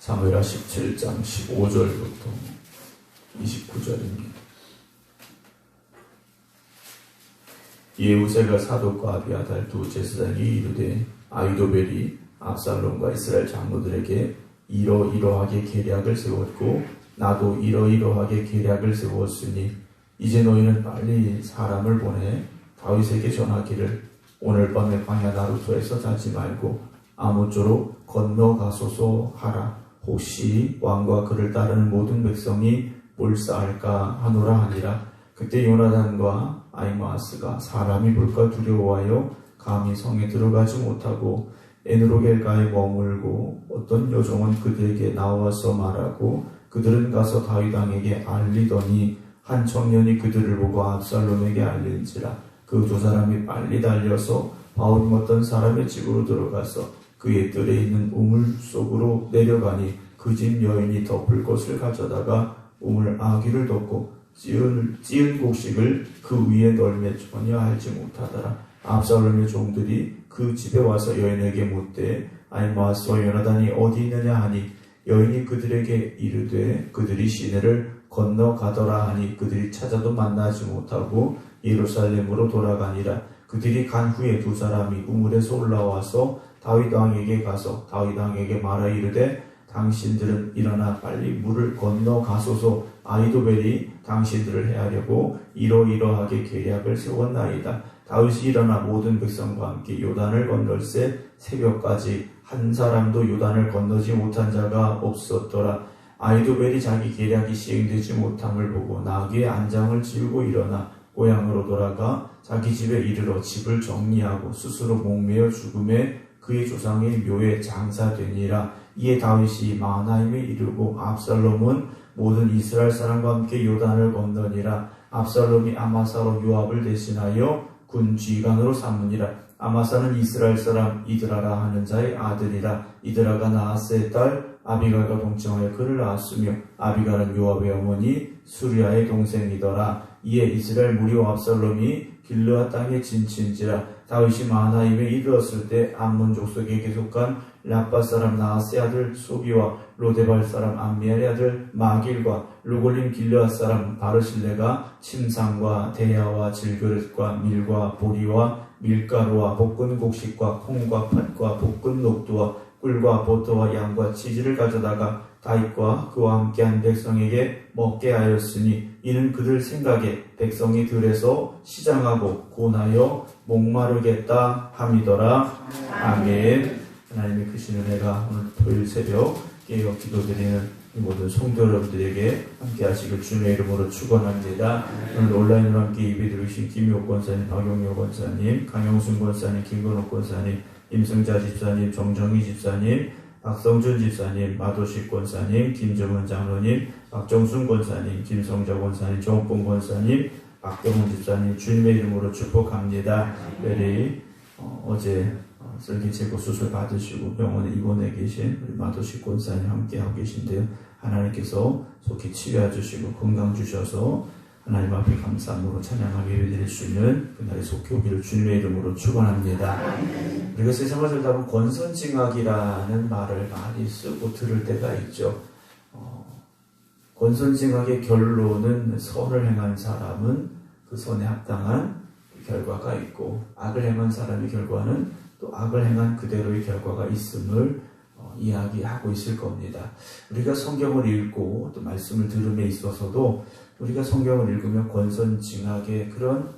사무엘하 17장 15절부터 29절입니다. 예후세가 사독과 아비아달 두 제사장이 이르되 아히도벨이 압살롬과 이스라엘 장로들에게 이러이러하게 계략을 세웠고 나도 이러이러하게 계략을 세웠으니 이제 너희는 빨리 사람을 보내 다윗에게 전하기를 오늘 밤에 광야 나루토에서 자지 말고 아모쪼로 건너가소서 하라. 혹시 왕과 그를 따르는 모든 백성이 몰사할까 하노라 하니라. 그때 요나단과 아히마아스가 사람이 볼까 두려워하여 감히 성에 들어가지 못하고 에누로겔가에 머물고 어떤 여종은 그들에게 나와서 말하고 그들은 가서 다윗 왕에게 알리더니 한 청년이 그들을 보고 압살롬에게 알린지라. 그 두 사람이 빨리 달려서 바울임 어떤 사람의 집으로 들어가서 그의 뜰에 있는 우물 속으로 내려가니 그 집 여인이 덮을 것을 가져다가 우물 아귀를 덮고 찌은 곡식을 그 위에 널매 전혀 알지 못하더라. 압살롬의 종들이 그 집에 와서 여인에게 묻되 아히마아스와 요나단이 어디 있느냐 하니 여인이 그들에게 이르되 그들이 시내를 건너가더라 하니 그들이 찾아도 만나지 못하고 예루살렘으로 돌아가니라. 그들이 간 후에 두 사람이 우물에서 올라와서 다윗 왕에게 가서 다윗 왕에게 말하 이르되 당신들은 일어나 빨리 물을 건너가소서. 아히도벨이 당신들을 해하려고 이러이러하게 계략을 세웠나이다. 다윗이 일어나 모든 백성과 함께 요단을 건널새 새벽까지 한 사람도 요단을 건너지 못한 자가 없었더라. 아히도벨이 자기 계략이 시행되지 못함을 보고 나귀의 안장을 지우고 일어나 고향으로 돌아가 자기 집에 이르러 집을 정리하고 스스로 목매어 죽음에 그의 조상의 묘에 장사되니라. 이에 다윗이 마하나임에 이르고 압살롬은 모든 이스라엘 사람과 함께 요단을 건너니라. 압살롬이 아마사로 요압을 대신하여 군 지휘관으로 삼으니라. 아마사는 이스라엘 사람 이드라라 하는 자의 아들이라. 이드라가 나하스의 딸 아비갈과 동청하여 그를 낳았으며 아비갈은 요압의 어머니 수리아의 동생이더라. 이에 이스라엘 무리와 압살롬이 길르앗 땅에 진친지라. 다윗이 마하나임에 이르렀을 때 암몬 족속에게 속한 라빠 사람 나하스의 아들 소비와 로데발 사람 암미엘의 아들 마길과 루골림 길르앗 사람 바르실레가 침상과 대야와 질그릇과 밀과 보리와 밀가루와 볶은 곡식과 콩과 팥과 볶은 녹두와 꿀과 버터와 양과 치즈를 가져다가 다윗과 그와 함께한 백성에게 먹게 하였으니 이는 그들 생각에 백성이 들에서 시장하고 고나여 목마르겠다 함이더라. 아멘. 하나님의 크신 은혜가 오늘 토요일 새벽 깨어 기도드리는 이 모든 성도 여러분들에게 함께 하시길 주님의 이름으로 축원합니다. 오늘 온라인으로 함께 예배 드리신 김효 권사님, 박용효 권사님, 강영순 권사님, 김건옥 권사님, 임승자 집사님, 정정희 집사님, 박성준 집사님, 마도식 권사님, 김정은 장로님, 박정순 권사님, 김성자 권사님, 정봉 권사님, 박경훈 집사님 주님의 이름으로 축복합니다. 특별히 어제 슬기체고 수술 받으시고 병원에 입원해 계신 우리 마도식 권사님 함께하고 계신데요. 하나님께서 속히 치료해 주시고 건강 주셔서 하나님 앞에 감사함으로 찬양하며 예배드릴 수 있는 그날의 속히 오기를 주님의 이름으로 축원합니다. 우리가 세상을 살다 보면 권선징악이라는 말을 많이 쓰고 들을 때가 있죠. 권선징악의 결론은 선을 행한 사람은 그 선에 합당한 결과가 있고 악을 행한 사람의 결과는 또 악을 행한 그대로의 결과가 있음을 이야기하고 있을 겁니다. 우리가 성경을 읽고 또 말씀을 들음에 있어서도 우리가 성경을 읽으면 권선징악의 그런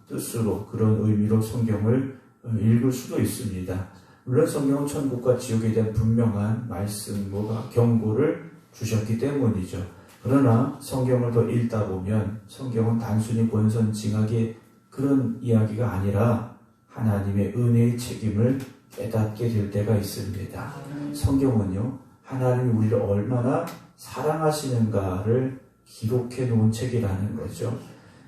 뜻으로 그런 의미로 성경을 읽을 수도 있습니다. 물론 성경은 천국과 지옥에 대한 분명한 말씀과 경고를 주셨기 때문이죠. 그러나 성경을 더 읽다 보면 성경은 단순히 권선징악의 그런 이야기가 아니라 하나님의 은혜의 책임을 깨닫게 될 때가 있습니다. 성경은요, 하나님이 우리를 얼마나 사랑하시는가를 기록해 놓은 책이라는 거죠.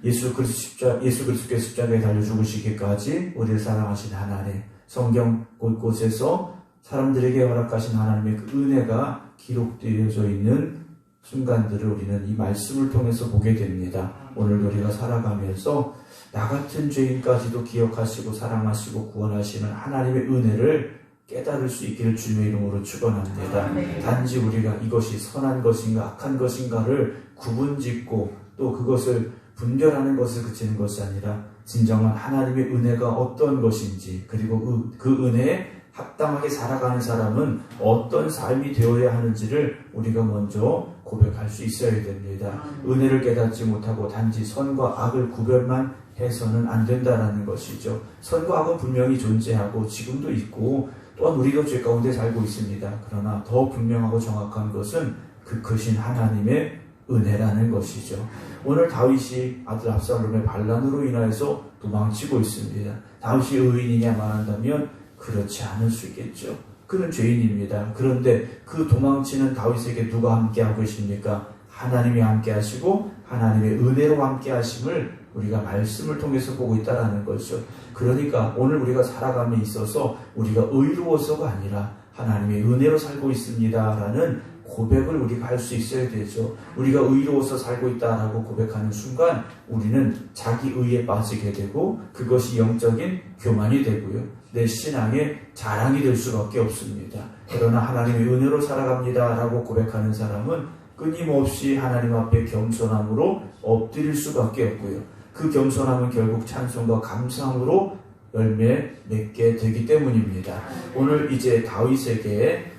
예수 그리스도께서 십자가에 달려 죽으시기까지 우리를 사랑하신 하나님, 성경 곳곳에서 사람들에게 허락하신 하나님의 그 은혜가 기록되어져 있는 순간들을 우리는 이 말씀을 통해서 보게 됩니다. 오늘도 우리가 살아가면서 나 같은 죄인까지도 기억하시고 사랑하시고 구원하시는 하나님의 은혜를 깨달을 수 있기를 주님의 이름으로 축원합니다. 단지 우리가 이것이 선한 것인가 악한 것인가를 구분짓고 또 그것을 분별하는 것을 그치는 것이 아니라 진정한 하나님의 은혜가 어떤 것인지, 그리고 그 은혜에 합당하게 살아가는 사람은 어떤 삶이 되어야 하는지를 우리가 먼저 고백할 수 있어야 됩니다. 은혜를 깨닫지 못하고 단지 선과 악을 구별만 해서는 안 된다는 것이죠. 선과 악은 분명히 존재하고 지금도 있고 또한 우리도 죄 가운데 살고 있습니다. 그러나 더 분명하고 정확한 것은 그 크신 하나님의 은혜라는 것이죠. 오늘 다윗이 아들 압살롬의 반란으로 인하여서 도망치고 있습니다. 다윗이 의인이냐 말한다면 그렇지 않을 수 있겠죠. 그는 죄인입니다. 그런데 그 도망치는 다윗에게 누가 함께하고 계십니까? 하나님이 함께하시고 하나님의 은혜로 함께하심을 우리가 말씀을 통해서 보고 있다는 거죠. 그러니까 오늘 우리가 살아감에 있어서 우리가 의로워서가 아니라 하나님의 은혜로 살고 있습니다라는 고백을 우리가 할 수 있어야 되죠. 우리가 의로워서 살고 있다라고 고백하는 순간 우리는 자기 의에 빠지게 되고 그것이 영적인 교만이 되고요. 내 신앙의 자랑이 될 수밖에 없습니다. 그러나 하나님의 은혜로 살아갑니다라고 고백하는 사람은 끊임없이 하나님 앞에 겸손함으로 엎드릴 수밖에 없고요. 그 겸손함은 결국 찬송과 감상으로 열매 맺게 되기 때문입니다. 오늘 이제 다윗에게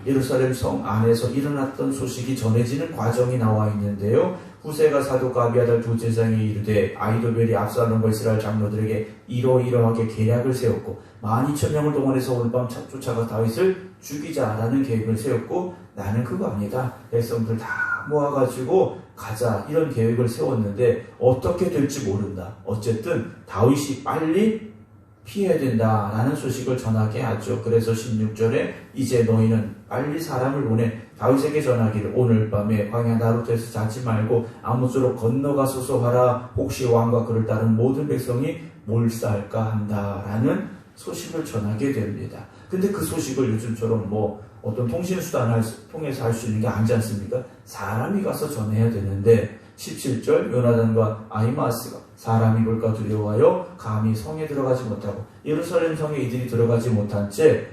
예루살렘 성 안에서 일어났던 소식이 전해지는 과정이 나와 있는데요. 후세가 사독과 아비아달 두 제사장이 이르되 아히도벨이 압살롬과 이스라엘 장로들에게 이러이러하게 계략을 세웠고 12,000명을 동원해서 오늘 밤 쫓아가 다윗을 죽이자라는 계획을 세웠고 나는 그거 아니다. 백성들 다 모아가지고 가자 이런 계획을 세웠는데 어떻게 될지 모른다. 어쨌든 다윗이 빨리 피해야 된다라는 소식을 전하게 하죠. 그래서 16절에 이제 너희는 빨리 사람을 보내 다윗에게 전하기를 오늘 밤에 광야 나루트에서 자지 말고 아무쪼록 건너가소서 하라. 혹시 왕과 그를 따른 모든 백성이 몰살까 한다라는 소식을 전하게 됩니다. 근데 그 소식을 요즘처럼 어떤 통신수단을 통해서 할 수 있는 게 아니지 않습니까? 사람이 가서 전해야 되는데 17절 요나단과 아히마스가 사람이 볼까 두려워하여 감히 성에 들어가지 못하고 예루살렘 성에 이들이 들어가지 못한 채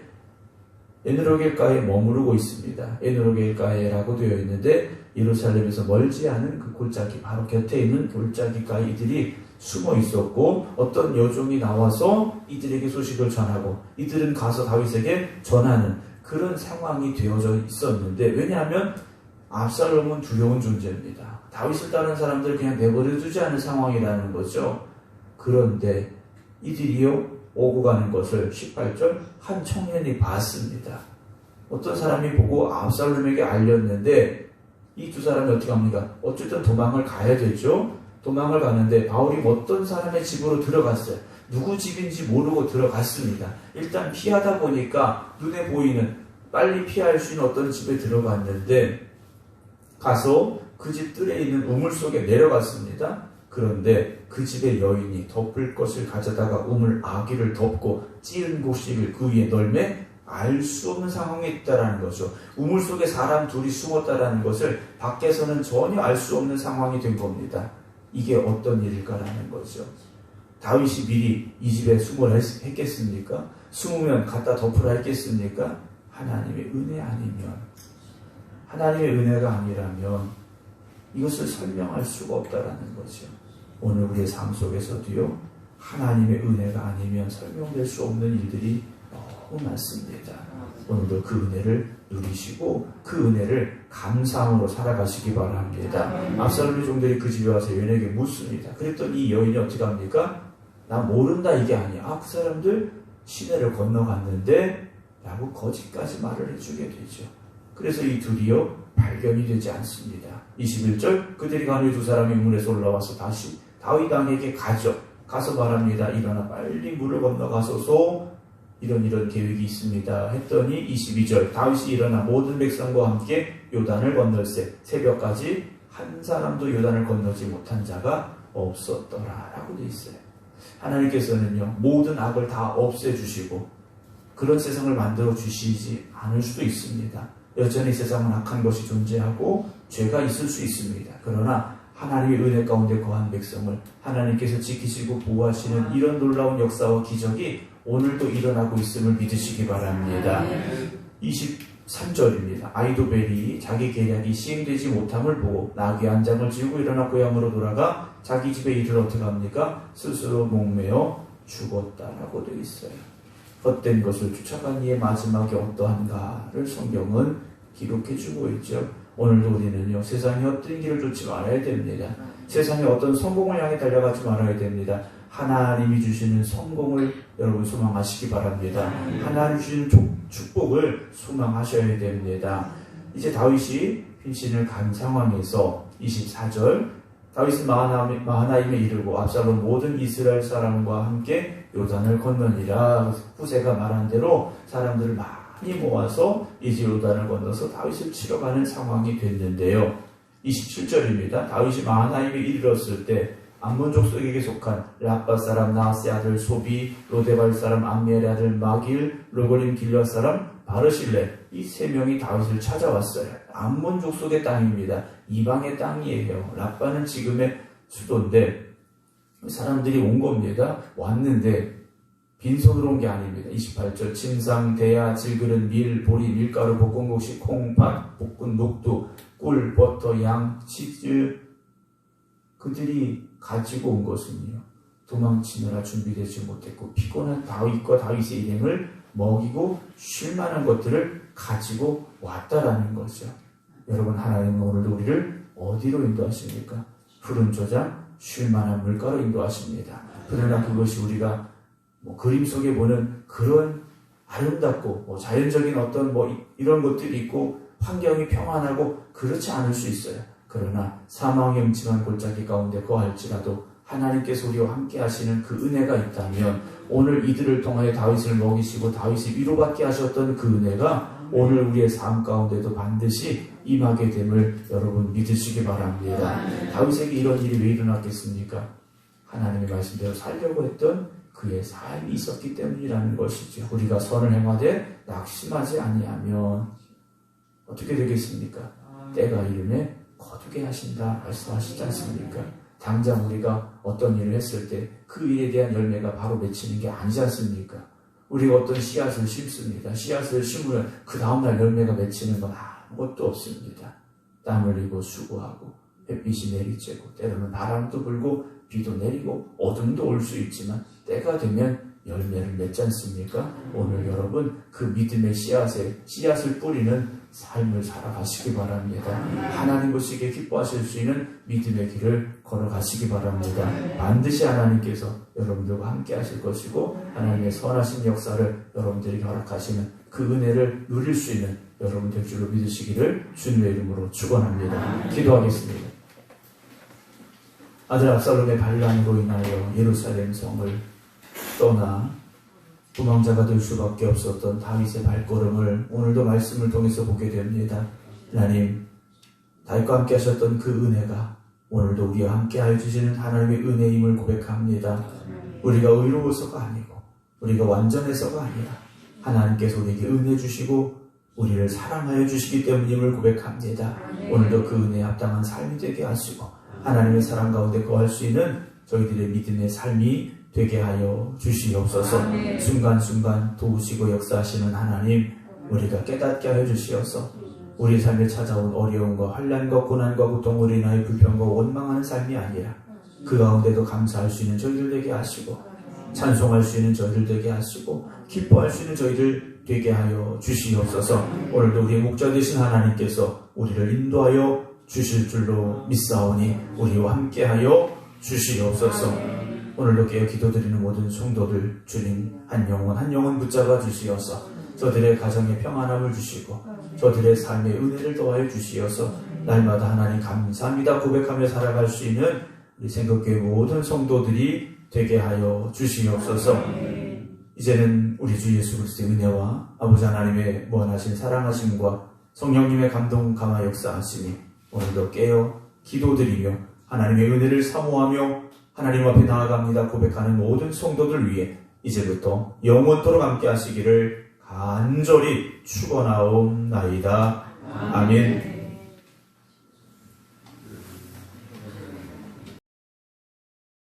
에누로겔가에 머무르고 있습니다. 에누로겔가에라고 되어 있는데 예루살렘에서 멀지 않은 그 골짜기 바로 곁에 있는 골짜기가에 이들이 숨어 있었고 어떤 여종이 나와서 이들에게 소식을 전하고 이들은 가서 다윗에게 전하는 그런 상황이 되어져 있었는데 왜냐하면 압살롬은 두려운 존재입니다. 다윗을 따르는 사람들을 그냥 내버려두지 않은 상황이라는 거죠. 그런데 이들이요 오고 가는 것을 18절 한 청년이 봤습니다. 어떤 사람이 보고 압살롬에게 알렸는데 이 두 사람이 어떻게 합니까? 어쨌든 도망을 가야 되죠. 도망을 가는데 바울이 어떤 사람의 집으로 들어갔어요. 누구 집인지 모르고 들어갔습니다. 일단 피하다 보니까 눈에 보이는 빨리 피할 수 있는 어떤 집에 들어갔는데 가서 그 집 뜰에 있는 우물 속에 내려갔습니다. 그런데 그 집의 여인이 덮을 것을 가져다가 우물 아기를 덮고 찌은 곡식을 그 위에 널매 알 수 없는 상황에 있다라는 거죠. 우물 속에 사람 둘이 숨었다라는 것을 밖에서는 전혀 알 수 없는 상황이 된 겁니다. 이게 어떤 일일까라는 거죠. 다윗이 미리 이 집에 숨을 했겠습니까? 숨으면 갖다 덮으라 했겠습니까? 하나님의 은혜 아니면, 하나님의 은혜가 아니라면 이것을 설명할 수가 없다라는 거죠. 오늘 우리의 삶 속에서도요, 하나님의 은혜가 아니면 설명될 수 없는 일들이 너무 많습니다. 오늘도 그 은혜를 누리시고 그 은혜를 감사함으로 살아가시기 바랍니다. 압살롬의 종들이 그 집에 와서 여인에게 묻습니다. 그랬더니 이 여인이 어떻게 합니까? 나 모른다 이게 아니야. 그 사람들 시내를 건너갔는데 라고 거짓까지 말을 해주게 되죠. 그래서 이 둘이요 발견이 되지 않습니다. 21절 그들이 가는 두 사람이 문에서 올라와서 다시 다윗 왕에게 가죠. 가서 말합니다. 일어나 빨리 물을 건너가소서 이런 계획이 있습니다. 했더니 22절 다윗이 일어나 모든 백성과 함께 요단을 건널세 새벽까지 한 사람도 요단을 건너지 못한 자가 없었더라 라고 되어 있어요. 하나님께서는요 모든 악을 다 없애주시고 그런 세상을 만들어 주시지 않을 수도 있습니다. 여전히 세상은 악한 것이 존재하고 죄가 있을 수 있습니다. 그러나 하나님의 은혜 가운데 거한 백성을 하나님께서 지키시고 보호하시는 이런 놀라운 역사와 기적이 오늘도 일어나고 있음을 믿으시기 바랍니다. 23절입니다. 아이도벨이 자기 계략이 시행되지 못함을 보고 나귀 한 장을 지우고 일어나 고향으로 돌아가 자기 집에 이를 어떻게 합니까? 스스로 목매어 죽었다라고 되어 있어요. 헛된 것을 쫓아간 이의 마지막이 어떠한가를 성경은 기록해주고 있죠. 오늘도 우리는요, 세상의 헛된 길을 쫓지 말아야 됩니다. 세상의 어떤 성공을 향해 달려가지 말아야 됩니다. 하나님이 주시는 성공을 여러분 소망하시기 바랍니다. 하나님이 주시는 축복을 소망하셔야 됩니다. 이제 다윗이 핀신을 간 상황에서 24절 다윗은 마하나임에 이르고 압살롬 모든 이스라엘 사람과 함께 요단을 건너니라. 후세가 말한 대로 사람들을 많이 모아서 이제 요단을 건너서 다윗을 치러 가는 상황이 됐는데요. 27절입니다. 다윗이 마하나임에 이르렀을 때 암몬 족속에게 속한 라빠 사람 나하스의 아들 소비, 로데발 사람 암미엘의 아들 마길, 로골림 길앗 사람 바르실레, 이 세 명이 다윗을 찾아왔어요. 암몬 족속의 땅입니다. 이방의 땅이에요. 라빠는 지금의 수도인데 사람들이 온 겁니다. 왔는데 빈손으로 온 게 아닙니다. 28절 침상, 대야, 질그릇, 밀, 보리, 밀가루, 볶은 곡식, 콩팥, 볶은 녹두, 꿀, 버터, 양, 치즈. 그들이 가지고 온 것은요, 도망치느라 준비되지 못했고 피곤한 다윗과 다윗의 일행을 먹이고 쉴만한 것들을 가지고 왔다라는 거죠. 여러분, 하나님은 오늘도 우리를 어디로 인도하십니까? 푸른 조장, 쉴만한 물가로 인도하십니다. 그러나 그것이 우리가 그림 속에 보는 그런 아름답고 자연적인 어떤 이런 것들이 있고 환경이 평안하고 그렇지 않을 수 있어요. 그러나 사망의 음침한 골짜기 가운데 거할지라도 하나님께서 우리와 함께 하시는 그 은혜가 있다면 오늘 이들을 통하여 다윗을 먹이시고 다윗이 위로받게 하셨던 그 은혜가 오늘 우리의 삶 가운데도 반드시 임하게 됨을 여러분 믿으시기 바랍니다. 다윗에게 이런 일이 왜 일어났겠습니까? 하나님의 말씀대로 살려고 했던 그의 삶이 있었기 때문이라는 것이죠. 우리가 선을 행하되 낙심하지 아니하면 어떻게 되겠습니까? 때가 이르매 거두게 하신다 말씀하시지 않습니까? 당장 우리가 어떤 일을 했을 때 그 일에 대한 열매가 바로 맺히는 게 아니지 않습니까? 우리가 어떤 씨앗을 심습니다. 씨앗을 심으면 그 다음날 열매가 맺히는 건 아무것도 없습니다. 땀 흘리고 수고하고 햇빛이 내리쬐고 때로는 바람도 불고 비도 내리고 어둠도 올 수 있지만 때가 되면 열매를 맺지 않습니까? 오늘 여러분 그 믿음의 씨앗을 뿌리는 삶을 살아가시기 바랍니다. 하나님 보시기에 기뻐하실 수 있는 믿음의 길을 걸어가시기 바랍니다. 반드시 하나님께서 여러분들과 함께 하실 것이고 하나님의 선하신 역사를 여러분들에게 허락하시는 그 은혜를 누릴 수 있는 여러분 될 줄로 믿으시기를 주님의 이름으로 축원합니다. 기도하겠습니다. 아들 압살롬의 반란으로 인하여 예루살렘 성을 떠나 도망자가 될 수밖에 없었던 다윗의 발걸음을 오늘도 말씀을 통해서 보게 됩니다. 하나님, 다윗과 함께 하셨던 그 은혜가 오늘도 우리와 함께 하여 주시는 하나님의 은혜임을 고백합니다. 우리가 의로워서가 아니고 우리가 완전해서가 아니라 하나님께서 우리에게 은혜 주시고 우리를 사랑하여 주시기 때문임을 고백합니다. 오늘도 그 은혜에 합당한 삶이 되게 하시고 하나님의 사랑 가운데 거할 수 있는 저희들의 믿음의 삶이 되게 하여 주시옵소서. 순간순간 도우시고 역사하시는 하나님, 우리가 깨닫게 하여 주시옵소서. 우리 삶에 찾아온 어려움과 환난과 고난과 고통으로 인하여 불평과 원망하는 삶이 아니라 그 가운데도 감사할 수 있는 저희들 되게 하시고 찬송할 수 있는 저희들 되게 하시고 기뻐할 수 있는 저희들 되게 하여 주시옵소서. 오늘도 우리의 목자 되신 하나님께서 우리를 인도하여 주실 줄로 믿사오니 우리와 함께하여 주시옵소서. 오늘도 깨어 기도드리는 모든 성도들 주님 한 영혼 붙잡아 주시어서 저들의 가정에 평안함을 주시고 저들의 삶에 은혜를 더하여 주시어서 날마다 하나님 감사합니다 고백하며 살아갈 수 있는 우리 생각교회 모든 성도들이 되게 하여 주시옵소서. 이제는 우리 주 예수 그리스도의 은혜와 아버지 하나님의 무한하신 사랑하심과 성령님의 감동 감화 역사하심이 오늘도 깨어 기도드리며 하나님의 은혜를 사모하며 하나님 앞에 나아갑니다 고백하는 모든 성도들 위해 이제부터 영원토록 함께 하시기를 간절히 축원하옵나이다. 아멘.